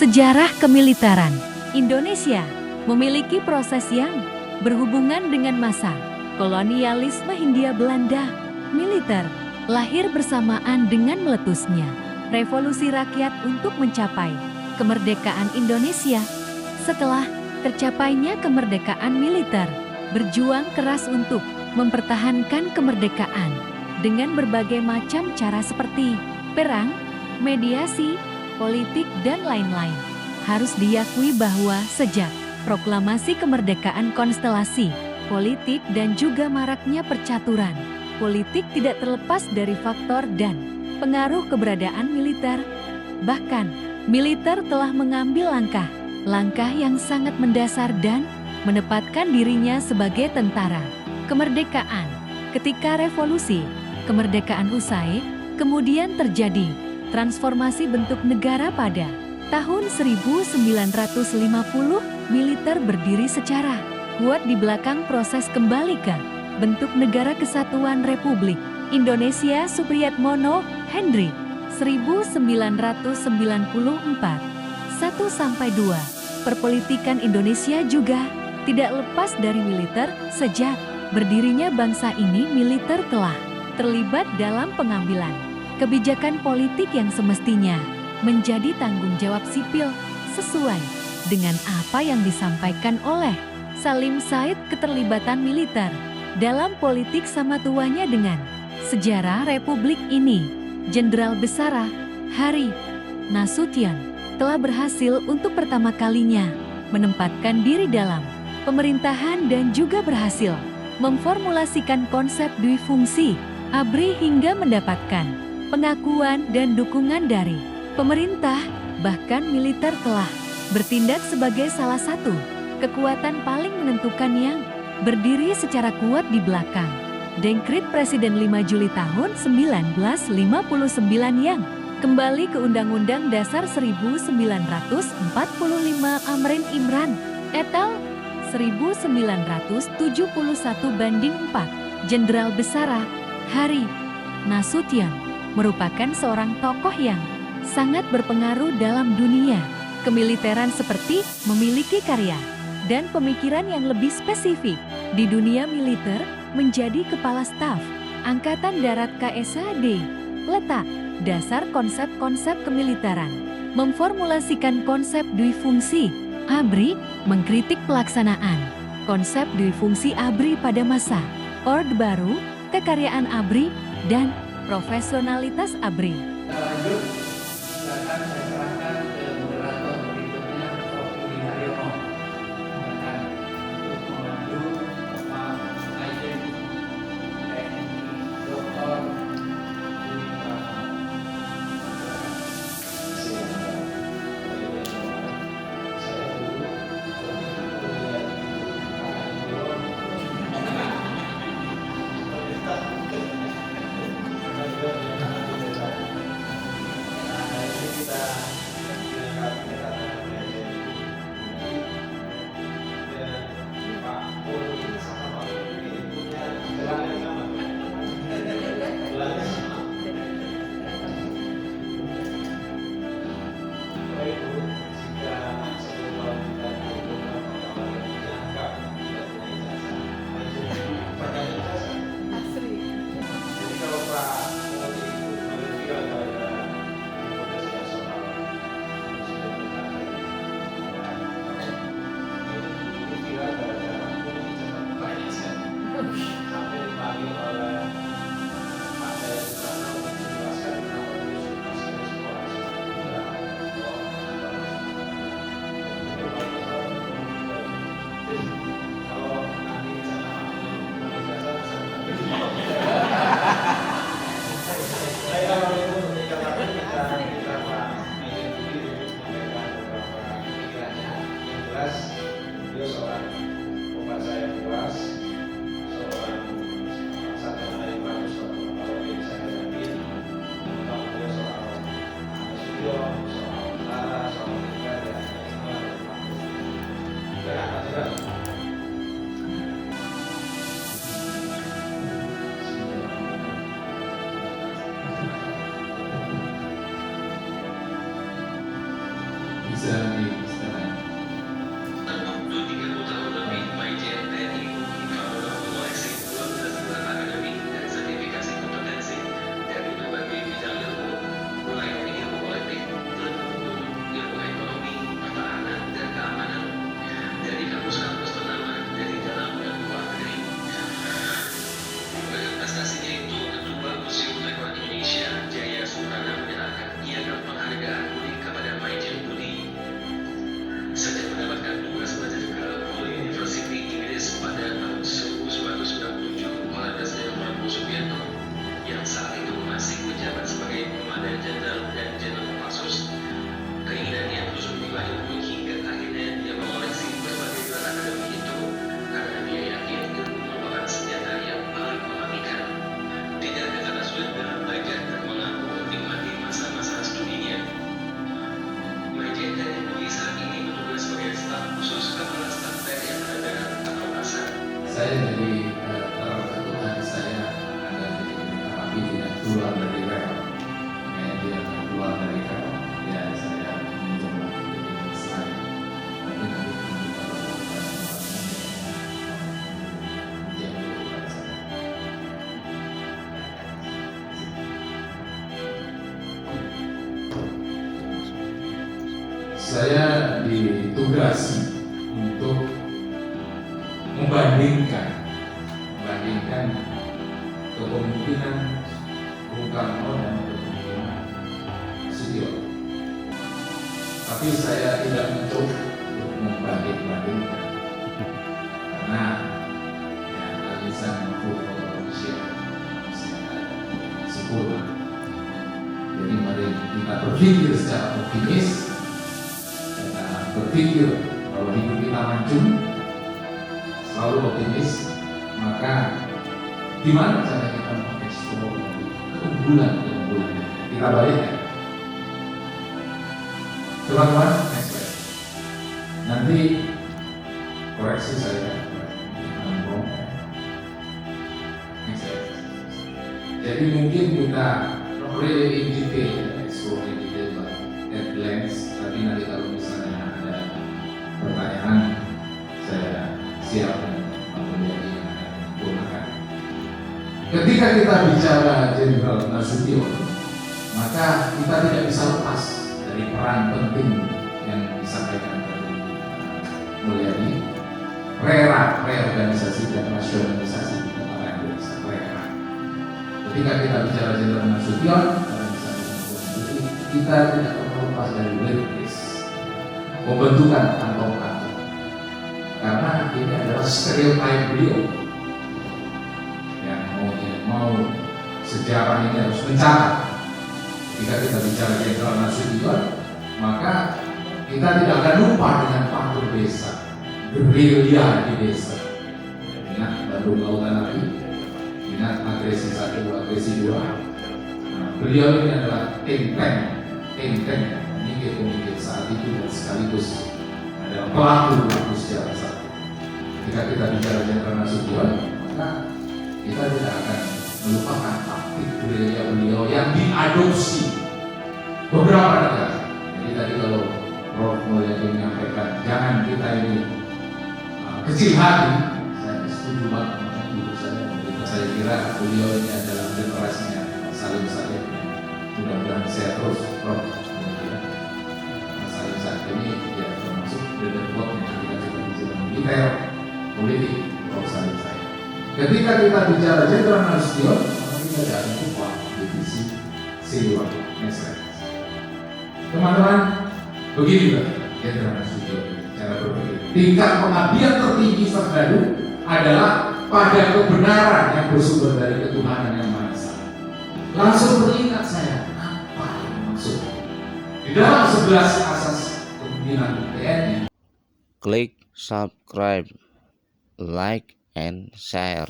Sejarah kemiliteran Indonesia memiliki proses yang berhubungan dengan masa kolonialisme Hindia Belanda. Militer lahir bersamaan dengan meletusnya revolusi rakyat untuk mencapai kemerdekaan Indonesia. Setelah tercapainya kemerdekaan, militer berjuang keras untuk mempertahankan kemerdekaan dengan berbagai macam cara seperti perang, mediasi, politik, dan lain-lain. Harus diakui bahwa sejak proklamasi kemerdekaan, konstelasi politik dan juga maraknya percaturan politik tidak terlepas dari faktor dan pengaruh keberadaan militer. Bahkan, militer telah mengambil langkah yang sangat mendasar dan menempatkan dirinya sebagai tentara kemerdekaan. Ketika revolusi kemerdekaan usai, kemudian terjadi transformasi bentuk negara pada tahun 1950, militer berdiri secara kuat di belakang proses kembali ke bentuk negara kesatuan Republik Indonesia. Supriyatmono Henry 1994 1-2. Perpolitikan Indonesia juga tidak lepas dari militer. Sejak berdirinya bangsa ini, militer telah terlibat dalam pengambilan kebijakan politik yang semestinya menjadi tanggung jawab sipil sesuai dengan apa yang disampaikan oleh Salim Said. Keterlibatan militer dalam politik sama tuanya dengan sejarah Republik ini. Jenderal Besar Hari Nasution telah berhasil untuk pertama kalinya menempatkan diri dalam pemerintahan dan juga berhasil memformulasikan konsep duifungsi ABRI hingga mendapatkan pengakuan dan dukungan dari pemerintah. Bahkan militer telah bertindak sebagai salah satu kekuatan paling menentukan yang berdiri secara kuat di belakang Dekret Presiden 5 Juli tahun 1959 yang kembali ke Undang-Undang Dasar 1945. Amrin Imran et al. 1971/4. Jenderal Besar Hari Nasution merupakan seorang tokoh yang sangat berpengaruh dalam dunia kemiliteran, seperti memiliki karya dan pemikiran yang lebih spesifik di dunia militer, menjadi Kepala Staf Angkatan Darat KSAD. Letak dasar konsep-konsep kemiliteran, memformulasikan konsep duifungsi ABRI, mengkritik pelaksanaan konsep duifungsi ABRI pada masa Orde Baru, kekaryaan ABRI, dan profesionalitas ABRI. Lanjut, silakan saya serahkan ke moderator berikutnya, Prof. Budi Haryono, untuk memandu Bapak Aiden TNI Dr. Budi Haryono. bisa diistilahkan. Terbukti 30 tahun lebih, Maijen TNI Fauna mengoleksi 12 gelar akademik dan sertifikasi kompetensi dari berbagai bidang ilmu, mulai dari ilmu politik, ilmu hukum, ilmu ekonomi, pertahanan, dan keamanan, dari kampus-kampus ternama dari dalam dan luar negeri. Bagi prestasinya itu, Ketua Museum Rekor Indonesia, Jaya Suprana menyerahkan piagam penghargaan unik kepada Maijen Budi. Sejak mendapatkan tugas belajar ke Paul University Inggris pada tahun 1997 oleh Presiden Prabowo Subianto, yang saat itu masih menjabat sebagai Komandan Jenderal dan Jenderal Kopassus, keinginannya terus menimba ilmu hingga akhirnya dia mengoleksi berbagai gelar akademik itu karena dia yakin ilmu merupakan senjata yang paling mematikan. Tidak karena sulit dalam belajar dan mengaku menikmati masa-masa studinya. Maijen TNI Budi saat ini bertugas sebagai staf khusus Kepala Staf TNI Angkatan Darat atau ASAR. Saya jadi terketuaan saya ada di tapi tidak keluar dari rel. Kayak dia keluar dari rel, ya saya mencoba untuk saya. Tapi nanti kalau dia keluar saya. Saya ditugasi untuk membandingkan kepemimpinan Bung Karno dan kepemimpinan Sutioso. Tapi saya tidak mencoba untuk membanding-bandingkan karena alisan Indonesia sempurna. Jadi mari kita berpikir secara optimis, kita berpikir bahwa hidup kita mancung, selalu optimis, maka gimana cara kita mengeksplor keunggulan-keunggulan kita balik ya. Teman-teman, next slide. Nanti koreksi saya. Next slide. Jadi mungkin kita really in detail, explore in detail at glance, tapi nanti kalau misalnya ada pertanyaan, saya siap menjadi yang akan menggunakan. Ketika kita bicara Jenderal Nasution, maka kita tidak bisa lepas dari peran penting yang disampaikan dari Mulyadi, reorganisasi dan nasionalisasi di negara Indonesia. Ketika kita bicara Jenderal Nasution, kita tidak perlu lepas dari Wilkes, pembentukan kantong-kantong, karena ini adalah stereotype beliau yang mau sejarah ini harus mencatat. Ketika kita bicara Jenderal Nasution, maka kita tidak akan lupa dengan faktor desa, gerilya di desa. Ingat Bandung Lautan Api, ingat agresi 1, agresi 2. Beliau ini adalah think tank pemikir saat itu dan sekaligus adalah pelaku sejarah saat itu. Ketika kita bicara Jenderal Nasution, maka kita tidak akan melupakan taktik gerilya beliau yang diadopsi beberapa negara. Jadi tadi kalau Prof. Mulyadi menyampaikan jangan kita ini kecil hati, saya setuju banget dengan ibu saya. Saya kira beliau ini adalah generasinya Salim Saged. Mudah-mudahan saya terus Prof. Salim Saged ini ya termasuk dari blognya ketika kita bicara militer, politik, Prof. Salim Saged. Ketika kita bicara Jenderal Nasution, maka kita tidak lupa divisi Siliwangi. Next slide. Teman-teman, begini Jenderal Nasution cara berpikir. Tingkat pengabdian tertinggi Serdadu adalah pada kebenaran yang bersumber dari ketuhanan yang Maha Esa. Langsung teringat saya, apa yang maksud? Di dalam 11 asas kepemimpinan TNI. Klik subscribe, like, and share.